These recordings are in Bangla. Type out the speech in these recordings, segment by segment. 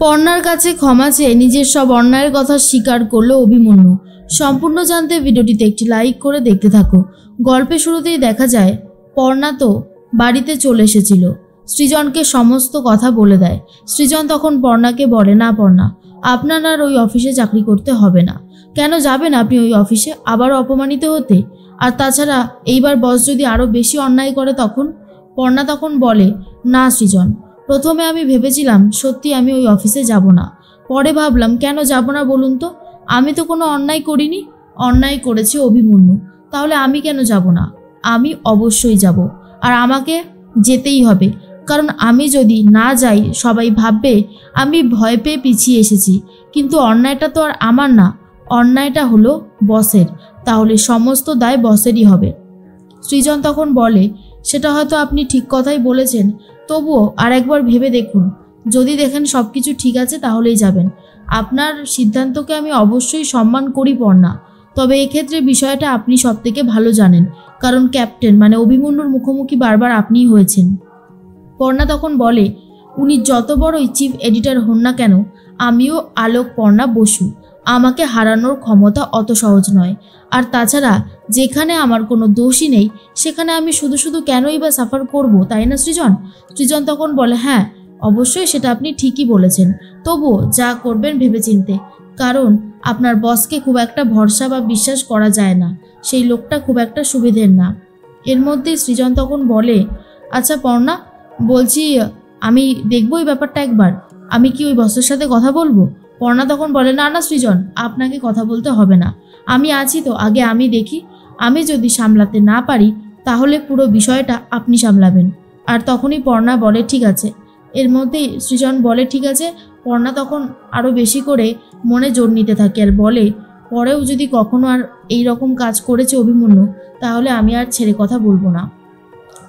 পর্ণার কাছে ক্ষমা চেয়ে নিজের সব অন্যায়ের কথা স্বীকার করলো অভিমন্যু। সম্পূর্ণ জানতে ভিডিওটিতে একটি লাইক করে দেখতে থাকো। গল্পের শুরুতেই দেখা যায় পর্ণা তো বাড়িতে চলে এসেছিল, সৃজনকে সমস্ত কথা বলে দেয়। সৃজন তখন পর্ণাকে বলে, না পর্ণা, আপনার আর ওই অফিসে চাকরি করতে হবে না। কেন যাবেন আপনি ওই অফিসে আবারও অপমানিত হতে? আর তাছাড়া এইবার বস যদি আরও বেশি অন্যায় করে তখন? পর্ণা তখন বলে, না সৃজন, প্রথমে আমি ভেবেছিলাম সত্যি আমি ওই অফিসে যাব না, পরে ভাবলাম কেন যাব না বলুন তো? আমি তো কোনো অন্যায় করিনি। অন্যায় করেছে অভিমন্যু, তাহলে আমি কেন যাব না? আমি অবশ্যই যাব, আর আমাকে যেতেই হবে, কারণ আমি যদি না যাই সবাই ভাববে আমি ভয় পেয়ে পিছিয়ে এসেছি। কিন্তু অন্যায়টা তো আর আমার না, অন্যায়টা হলো বসের, তাহলে সমস্ত দায় বসেরই হবে। সৃজন তখন বলে, সেটা হয়তো আপনি ঠিক কথাই বলেছেন, তবুও আর একবার ভেবে দেখুন, যদি দেখেন সব কিছু ঠিক আছে তাহলেই যাবেন। আপনার সিদ্ধান্তকে আমি অবশ্যই সম্মান করি পর্ণা, তবে এক্ষেত্রে বিষয়টা আপনি সব থেকে ভালো জানেন, কারণ ক্যাপ্টেন মানে অভিমন্যুর মুখোমুখি বারবার আপনিই হয়েছেন। পর্ণা তখন বলে, উনি যত বড়ই চিফ এডিটর হন না কেন, আমিও আলোক পর্ণা বসু, আমাকে হারানোর ক্ষমতা অত সহজ নয়। আর তাছাড়া যেখানে আমার কোনো দোষই নেই সেখানে আমি শুধু শুধু কেনই বা সাফার করব, তাই না সৃজন? সৃজন তখন বলে, হ্যাঁ অবশ্যই সেটা আপনি ঠিকই বলেছেন, তবুও যা করবেন ভেবেচিন্তে, কারণ আপনার বসকে খুব একটা ভরসা বা বিশ্বাস করা যায় না, সেই লোকটা খুব একটা সুবিধের না। এর মধ্যে সৃজন তখন বলে, আচ্ছা পর্ণা, বলছি আমি দেখবো এই ব্যাপারটা একবার, আমি কি ওই বসের সাথে কথা বলবো? পর্ণা তখন বলে, না না সৃজন, আপনাকে কথা বলতে হবে না, আমি আছি তো, আগে আমি দেখি, আমি যদি সামলাতে না পারি তাহলে পুরো বিষয়টা আপনি সামলাবেন। আর তখনই পর্ণা বলে, ঠিক আছে। এর মধ্যেই সৃজন বলে, ঠিক আছে। পর্ণা তখন আরও বেশি করে মনে জোর নিতে থাকে আর বলে, পরেও যদি কখনো আর এই রকম কাজ করেছে অভিমন্যু, তাহলে আমি আর ছেড়ে কথা বলবো না।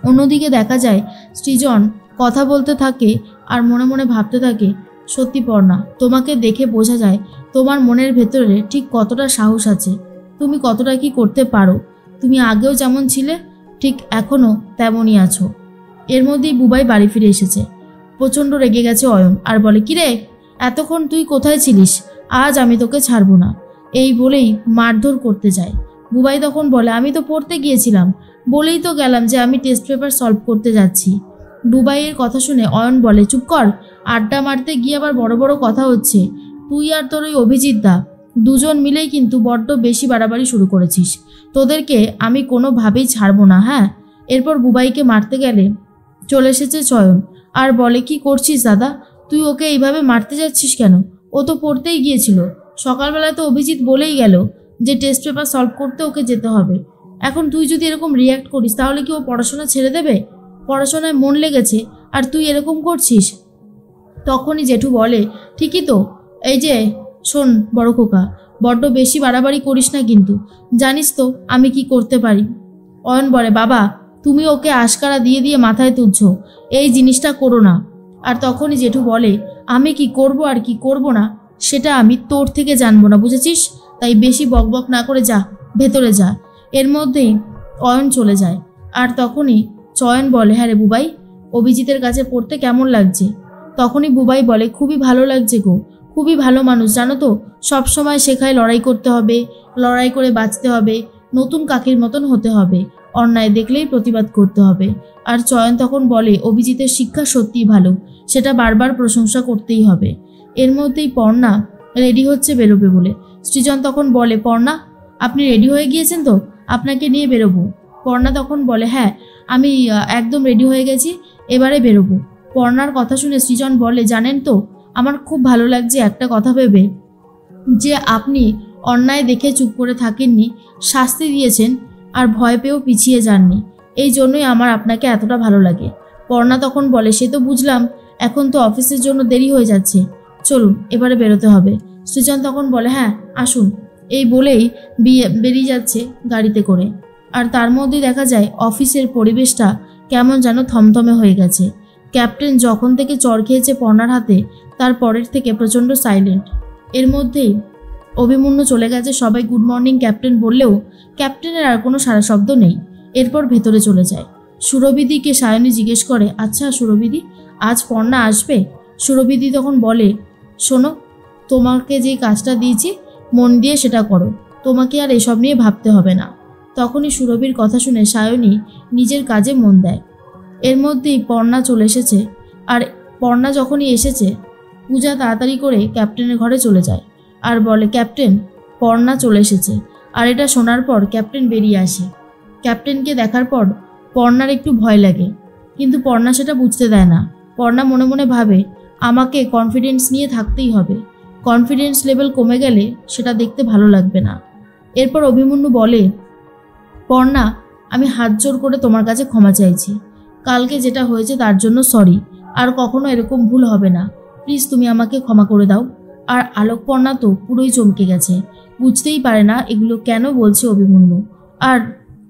অন্যদিকে দেখা যায় সৃজন কথা বলতে থাকে আর মনে মনে ভাবতে থাকে, সত্যি পর্ণা, তোমাকে দেখে বোঝা যায় তোমার মনের ভেতরে ঠিক কতটা সাহস আছে, তুমি কতটা কি করতে পারো। তুমি আগেও যেমন ছিলে ঠিক এখনও তেমনই আছো। এর মধ্যেই বুবাই বাড়ি ফিরে এসেছে। প্রচণ্ড রেগে গেছে অয়ন আর বলে, কিরে এতক্ষণ তুই কোথায় ছিলিস? আজ আমি তোকে ছাড়বো না। এই বলেই মারধর করতে যায়। বুবাই তখন বলে, আমি তো পড়তে গিয়েছিলাম, বলেই তো গেলাম যে আমি টেস্ট পেপার সলভ করতে যাচ্ছি। বুবাইয়ের কথা শুনে অয়ন বলে, চুপ কর, আড্ডা মারতে গিয়ে আবার বড় বড় কথা হচ্ছে। তুই আর তোর ওই অভিজিৎ দা দুজন মিলেই কিন্তু বড্ড বেশি বাড়াবাড়ি শুরু করেছিস, তোদেরকে আমি কোনোভাবেই ছাড়বো না। হ্যাঁ। এরপর বুবাইকে মারতে গেলে চলে এসেছে চয়ন আর বলে, কি করছিস দাদা, তুই ওকে এইভাবে মারতে যাচ্ছিস কেন? ও তো পড়তেই গিয়েছিল, সকালবেলায় তো অভিজিৎ বলেই গেল যে টেস্ট পেপার সলভ করতে ওকে যেতে হবে। এখন তুই যদি এরকম রিয়্যাক্ট করিস তাহলে কি ও পড়াশোনা ছেড়ে দেবে? পড়াশোনায় মন লেগেছে আর তুই এরকম করছিস। তখনই জেঠু বলে, ঠিকই তো, এই যে শোন বড় খোকা, বড্ড বেশি বাড়াবাড়ি করিস না কিন্তু, জানিস তো আমি কি করতে পারি। অয়ন বলে, বাবা তুমি ওকে আশকারা দিয়ে দিয়ে মাথায় তুলছ, এই জিনিসটা করো না। আর তখনই জেঠু বলে, আমি কি করব আর কি করব না সেটা আমি তোর থেকে জানবো না, বুঝেছিস? তাই বেশি বকবক না করে যা, ভেতরে যা। এর মধ্যেই অয়ন চলে যায়। আর তখনই চয়ন বলে, হ্যাঁ রে বুবাই, অভিজিতের কাছে পড়তে কেমন লাগছে? তখনই বুবাই বলে, খুবই ভালো লাগছে গো, খুবই ভালো মানুষ জানো তো, সব সময় শেখায় লড়াই করতে হবে, লড়াই করে বাঁচতে হবে, নতুন কাকির মতন হতে হবে, অন্যায় দেখলেই প্রতিবাদ করতে হবে। আর চয়ন তখন বলে, অভিজিতের শিক্ষা সত্যিই ভালো, সেটা বারবার প্রশংসা করতেই হবে। এর মধ্যেই পর্ণা রেডি হচ্ছে বেরোবে বলে। সৃজন তখন বলে, পর্ণা আপনি রেডি হয়ে গিয়েছেন তো, আপনাকে নিয়ে বেরোবো। পর্ণা তখন বলে, হ্যাঁ আমি একদম রেডি হয়ে গেছি, এবারে বেরোবো। পর্ণার কথা শুনে সৃজন বলে, জানেন তো আমার খুব ভালো লাগছে একটা কথা ভেবে, যে আপনি অন্যায় দেখে চুপ করে থাকেননি, শাস্তি দিয়েছেন আর ভয় পেয়েও পিছিয়ে যাননি, এই জন্যই আমার আপনাকে এতটা ভালো লাগে। পর্ণা তখন বলে, সে তো বুঝলাম, এখন তো অফিসের জন্য দেরি হয়ে যাচ্ছে, চলুন এবারে বেরোতে হবে। সৃজন তখন বলে, হ্যাঁ আসুন। এই বলেই বেরিয়ে যাচ্ছে গাড়িতে করে। আর তার মধ্যেই দেখা যায় অফিসের পরিবেশটা কেমন যেন থমথমে হয়ে গেছে। ক্যাপ্টেন যখন থেকে চড় খেয়েছে পর্ণার হাতে, তার পরের থেকে প্রচণ্ড সাইলেন্ট। এর মধ্যেই অভিমন্যু চলে গেছে। সবাই গুড মর্নিং ক্যাপ্টেন বললেও ক্যাপ্টেনের আর কোনো সারা শব্দ নেই। এরপর ভেতরে চলে যায়। সুরভিদিকে সায়নী জিজ্ঞেস করে, আচ্ছা সুরভিদি, আজ পর্ণা আসবে? সুরভিদি তখন বলে, শোনো, তোমাকে যে কাজটা দিয়েছি মন দিয়ে সেটা করো, তোমাকে আর এসব নিয়ে ভাবতে হবে না। তখনই সুরভির কথা শুনে সায়নী নিজের কাজে মন দেয়। এর মধ্যেই পর্ণা চলে এসেছে। আর পর্ণা যখনই এসেছে, পূজা তাড়াতাড়ি করে ক্যাপ্টেনের ঘরে চলে যায় আর বলে, ক্যাপ্টেন, পর্ণা চলে এসেছে। আর এটা শোনার পর ক্যাপ্টেন বেরিয়ে আসে। ক্যাপ্টেনকে দেখার পর পর্ণার একটু ভয় লাগে, কিন্তু পর্ণা সেটা বুঝতে দেয় না। পর্ণা মনে মনে ভাবে, আমাকে কনফিডেন্স নিয়ে থাকতেই হবে, কনফিডেন্স লেভেল কমে গেলে সেটা দেখতে ভালো লাগবে না। এরপর অভিমন্যু বলে, পর্ণা, আমি হাত জোর করে তোমার কাছে ক্ষমা চাইছি। কালকে যেটা হয়েছে তার জন্য সরি, আর কখনো এরকম ভুল হবে না। প্লিজ তুমি আমাকে ক্ষমা করে দাও। আর আলোকপর্ণা তো পুরোই চমকে গেছে, বুঝতেই পারে না এগুলো কেন বলছে অভিমন্যু, আর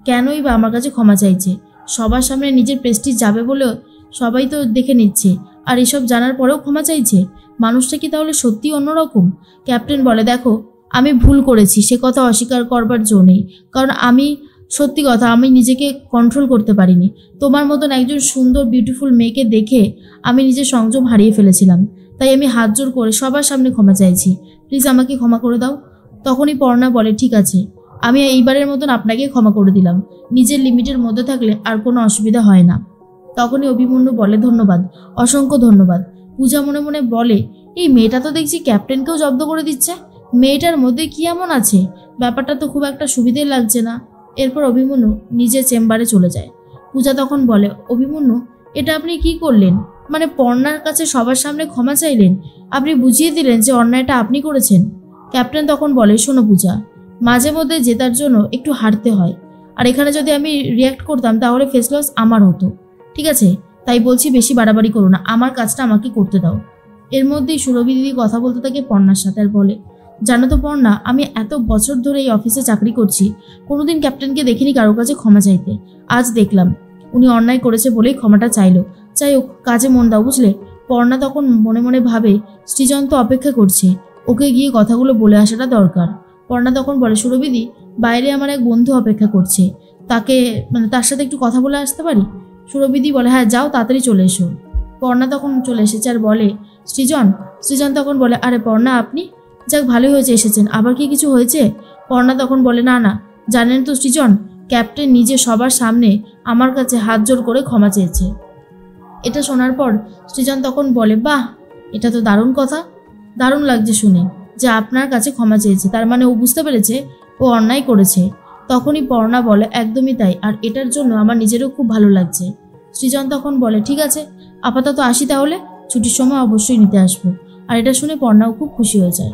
কেনই বা আমার কাছে ক্ষমা চাইছে। সবার সামনে নিজের প্রেস্টিজ যাবে বলে সবাই তো দেখে নিচ্ছে, আর এসব জানার পরেও ক্ষমা চাইছে। মানুষটা কি তাহলে সত্যি অন্যরকম? ক্যাপ্টেন বলে, দেখো, আমি ভুল করেছি, সে কথা অস্বীকার করবার জো নেই, কারণ সত্যি কথা, আমি নিজেকে কন্ট্রোল করতে পারিনি। তোমার মতন একজন সুন্দর বিউটিফুল মেয়েকে দেখে আমি নিজের সংযম হারিয়ে ফেলেছিলাম, তাই আমি হাত জোর করে সবার সামনে ক্ষমা চাইছি, প্লিজ আমাকে ক্ষমা করে দাও। তখনই পর্ণা বলে, ঠিক আছে, আমি এইবারের মতন আপনাকে ক্ষমা করে দিলাম, নিজের লিমিটের মধ্যে থাকলে আর কোনো অসুবিধা হয় না। তখনই অভিমন্যু বলে, ধন্যবাদ, অসংখ্য ধন্যবাদ। পূজা মনে মনে বলে, এই মেয়েটা তো দেখছি ক্যাপ্টেনকেও জব্দ করে দিচ্ছে, মেয়েটার মধ্যে কি এমন আছে? ব্যাপারটা তো খুব একটা সুবিধে লাগছে না। এরপর অভিমন্যু নিজের চেম্বারে চলে যায়। পূজা তখন বলে, অভিমন্যু, এটা আপনি কি করলেন? মানে পর্ণার কাছে সবার সামনে ক্ষমা চাইলেন, আপনি বুঝিয়ে দিলেন যে অন্যায়টা আপনি করেছেন। ক্যাপ্টেন তখন বলে, শোনো পূজা, মাঝে মধ্যে জেতার জন্য একটু হারতে হয়, আর এখানে যদি আমি রিয়্যাক্ট করতাম তাহলে ফেস লস আমার হতো, ঠিক আছে? তাই বলছি বেশি বাড়াবাড়ি করো না, আমার কাজটা আমাকে করতে দাও। এর মধ্যেই সুরভি দিদি কথা বলতে থাকে পর্ণার সাথে, আর বলে, জানো তো পর্ণা, আমি এত বছর ধরে এই অফিসে চাকরি করছি, কোনোদিন ক্যাপ্টেনকে দেখিনি কারোর কাছে ক্ষমা চাইতে। আজ দেখলাম উনি অন্যায় করেছে বলেই ক্ষমাটা চাইলো। যাই হোক, কাজে মন দাও, বুঝলে? পর্ণা তখন মনে মনে ভাবে, সৃজন তো অপেক্ষা করছে, ওকে গিয়ে কথাগুলো বলে আসাটা দরকার। পর্ণা তখন বলে, সুরভিদি, বাইরে আমার এক বন্ধু অপেক্ষা করছে, তার সাথে একটু কথা বলে আসতে পারি? সুরভিদি বলে, হ্যাঁ যাও, তাড়াতাড়ি চলে এসো। পর্ণা তখন চলে এসেছে আর বলে, সৃজন তখন বলে, আরে পর্ণা, আপনি? যাক, ভালোই হয়েছে এসেছেন, আবার কি কিছু হয়েছে? পর্ণা তখন বলে, না না, জানেন তো সৃজন, ক্যাপ্টেন নিজে সবার সামনে আমার কাছে হাত জোর করে ক্ষমা চেয়েছে। এটা শোনার পর সৃজন তখন বলে, বাহ, এটা তো দারুণ কথা, দারুণ লাগছে শুনে যে আপনার কাছে ক্ষমা চেয়েছে, তার মানে ও বুঝতে পেরেছে ও অন্যায় করেছে। তখনই পর্ণা বলে, একদমই তাই, আর এটার জন্য আমার নিজেরও খুব ভালো লাগছে। সৃজন তখন বলে, ঠিক আছে, আপাতত আসি তাহলে, ছুটির সময় অবশ্যই নিতে আসবো। আর এটা শুনে পর্ণাও খুব খুশি হয়ে যায়।